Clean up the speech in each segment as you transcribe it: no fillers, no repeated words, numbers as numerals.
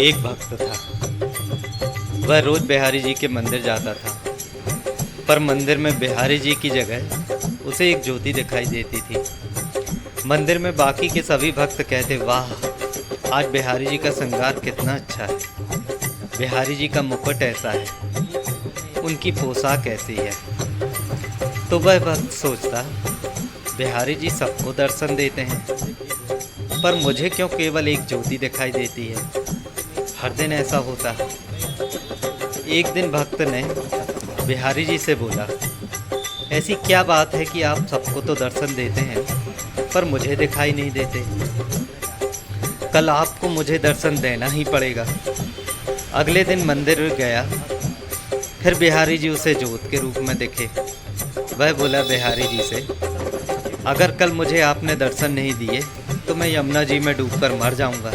एक भक्त था। वह रोज बिहारी जी के मंदिर जाता था, पर मंदिर में बिहारी जी की जगह उसे एक ज्योति दिखाई देती थी। मंदिर में बाकी के सभी भक्त कहते, वाह, आज बिहारी जी का श्रृंगार कितना अच्छा है, बिहारी जी का मुकुट ऐसा है, उनकी पोशाक ऐसी है। तो वह भक्त सोचता, बिहारी जी सबको दर्शन देते हैं, पर मुझे क्यों केवल एक ज्योति दिखाई देती है। हर दिन ऐसा होता है। एक दिन भक्त ने बिहारी जी से बोला, ऐसी क्या बात है कि आप सबको तो दर्शन देते हैं पर मुझे दिखाई नहीं देते। कल आपको मुझे दर्शन देना ही पड़ेगा। अगले दिन मंदिर गया, फिर बिहारी जी उसे ज्योत के रूप में दिखे। वह बोला बिहारी जी से, अगर कल मुझे आपने दर्शन नहीं दिए तो मैं यमुना जी में डूबकर मर जाऊंगा।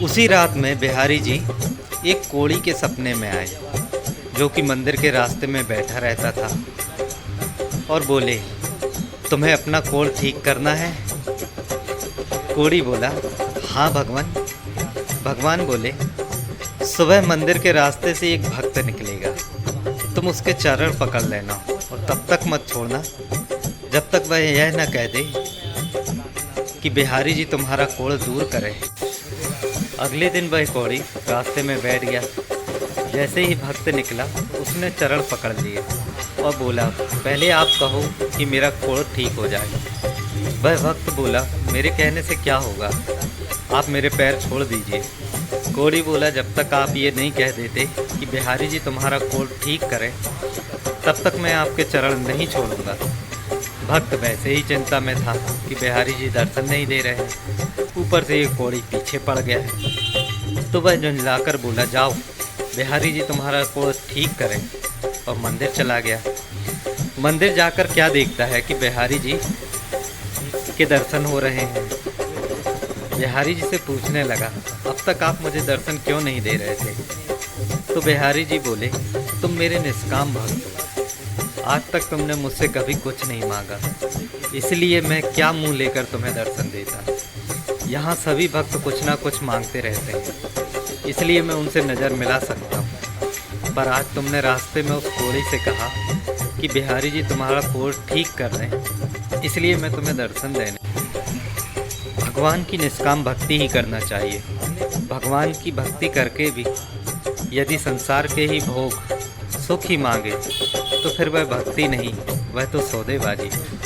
उसी रात में बिहारी जी एक कोढ़ी के सपने में आए, जो कि मंदिर के रास्ते में बैठा रहता था, और बोले, तुम्हें अपना कोढ़ ठीक करना है। कोढ़ी बोला, हाँ भगवान। भगवान बोले, सुबह मंदिर के रास्ते से एक भक्त निकलेगा, तुम उसके चरण पकड़ लेना और तब तक मत छोड़ना जब तक वह यह न कह दे कि बिहारी जी तुम्हारा कोढ़ दूर करे। अगले दिन वह कोढ़ी रास्ते में बैठ गया। जैसे ही भक्त निकला, उसने चरण पकड़ लिए और बोला, पहले आप कहो कि मेरा कोढ़ ठीक हो जाए। वह भक्त बोला, मेरे कहने से क्या होगा, आप मेरे पैर छोड़ दीजिए। कोढ़ी बोला, जब तक आप ये नहीं कह देते कि बिहारी जी तुम्हारा कोढ़ ठीक करें, तब तक मैं आपके चरण नहीं छोड़ूंगा। भक्त वैसे ही चिंता में था कि बिहारी जी दर्शन नहीं दे रहे हैं, ऊपर से ये कोढ़ी पीछे पड़ गया है। तो वह झुंझलाकर बोला, जाओ, बिहारी जी तुम्हारा कोढ़ ठीक करें, और मंदिर चला गया। मंदिर जाकर क्या देखता है कि बिहारी जी के दर्शन हो रहे हैं। बिहारी जी से पूछने लगा, अब तक आप मुझे दर्शन क्यों नहीं दे रहे थे। तो बिहारी जी बोले, तुम मेरे निष्काम भक्त हो, आज तक तुमने मुझसे कभी कुछ नहीं मांगा, इसलिए मैं क्या मुंह लेकर तुम्हें दर्शन देता। यहाँ सभी भक्त कुछ ना कुछ मांगते रहते हैं, इसलिए मैं उनसे नज़र मिला सकता हूँ। पर आज तुमने रास्ते में उस कोढ़ी से कहा कि बिहारी जी तुम्हारा कोढ़ ठीक कर रहे हैं, इसलिए मैं तुम्हें दर्शन देने। भगवान की निष्काम भक्ति ही करना चाहिए। भगवान की भक्ति करके भी यदि संसार के ही भोग सुख ही मांगे तो फिर वह भक्ति नहीं, वह तो सौदेबाजी है।